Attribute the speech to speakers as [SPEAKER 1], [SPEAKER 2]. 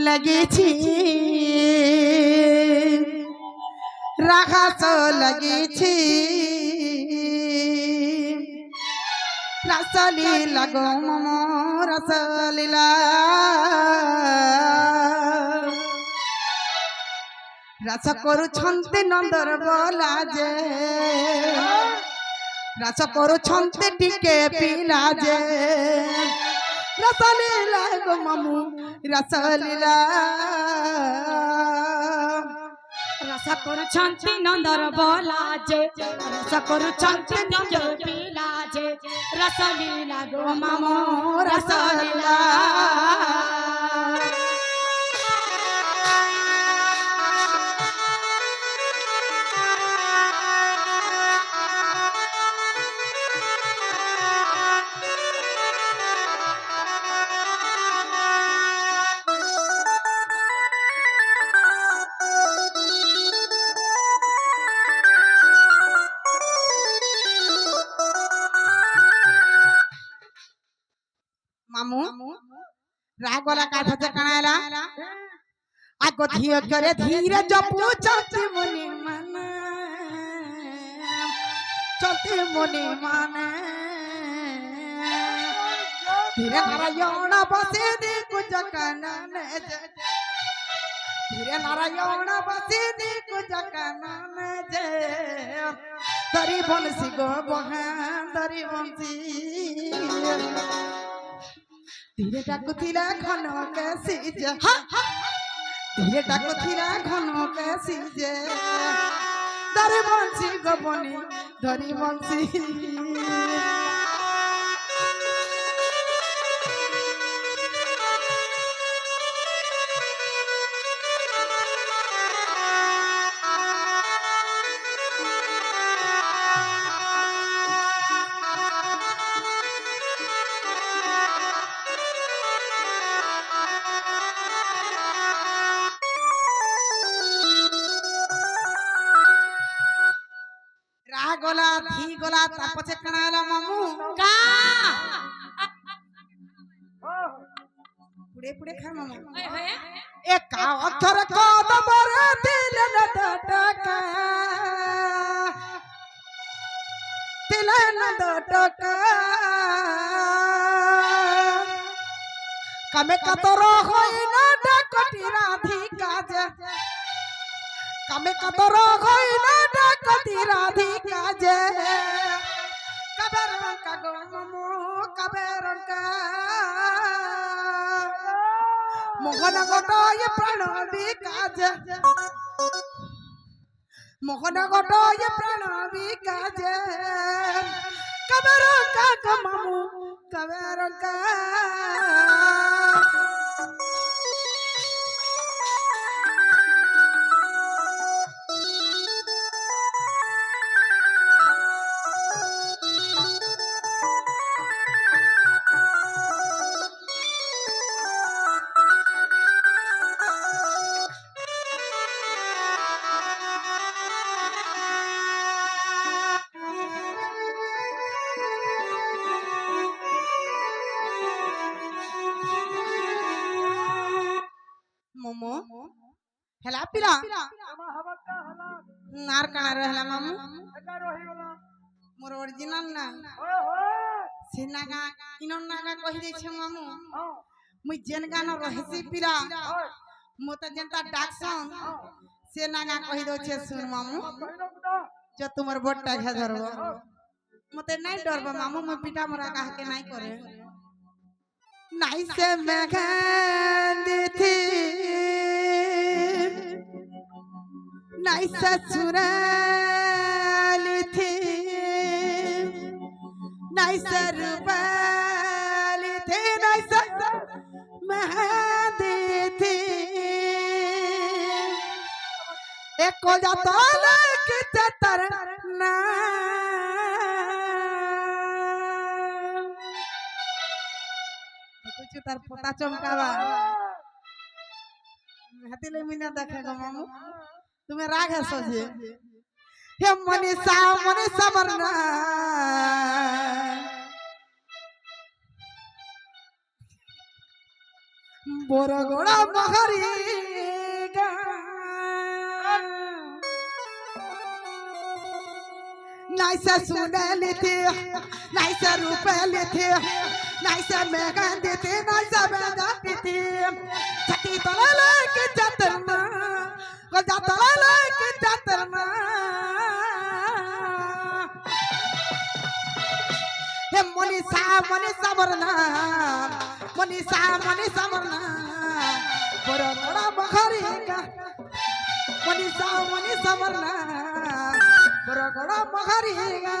[SPEAKER 1] लगेছি রাখাস लगेছি রসলীলা গো মম রসলীলা রস করুছন্তে নন্দর বলা যে রস করুছন্তে টিকে পিলা যে রসলীলা গো মামু রসলীলা
[SPEAKER 2] রস করুছন্তি নন্দর বলা যে রস করুছন্তি টিকে পিলা যে রসলীলা গো মামু রসলীলা
[SPEAKER 1] মামু রাগলা কাঠ যে কানাইলা আগো ধিয় করে ধীরে জপু চলতে মনে মানে চলতে মনে মানে ধীরে নারায়ণ বসে দেখো জকাননে যে ধীরে নারায়ণ বসে দেখো জকাননে যে ধরি বনসি গো বহান ধরি বনসি ধীরে ডাকুথিলা ঘন কেসি যে ধীরে ডাকুথিলা ঘন কেসি যে ধরি বনসি গোপনে ধরি বনসি গলা ধি গলা তারপরে কানাইলা মামু
[SPEAKER 2] কা
[SPEAKER 1] পুড়ে পুড়ে খা মামু
[SPEAKER 2] হয়ে
[SPEAKER 1] এ কা অক্ষর কদমর দিল না টাকা দিল না টাকা কামে কাতর হই না ডাকটি রাধিকা যে কামে কাতর হই না ডাকটি রাধিকা যে কবের রঙ্কা গো মামু কবের রঙ্কা মোহন গটয় প্রাণ বিকাজ মোহন গটয় প্রাণ বিকাজ কবের রঙ্কা গো মামু কবের রঙ্কা मोमो हेला पिला नार काना रहला मामू मोर ओरिजिनल ना सेनागा इनन नागा कहि दै छै मामू मुई जेन गाना रहसी पिला मोता जनता डाकसन से नागा कहि दो छै सुन मामू जो तुमर बोटटा घे धरबो मते नै डरबो मामू मैं पिटा मोरा कह के नै करे नाई से मेघंदी थी नाई ससुराली थी नाई सरबाली थी नाई मेहंदी थी एक को जाता लगे चतर ना कुछ तार पोता चमकावा हाथीले मिना देखेगा मामू तुम्हें राग है सोचे हे मनीषा मरना বরগড়া মহারি नाइसा सुने लेते नाइसा रुपए लेते नाइसा महंगा देते नाइसा महंगा देते छठी तला लेके जातरना को जातरा लेके जातरना हे मनीषा मरना मनीषा मरना बड़ा बड़ा बखरी का मनीषा मरना बड़ा बड़ा बखरी का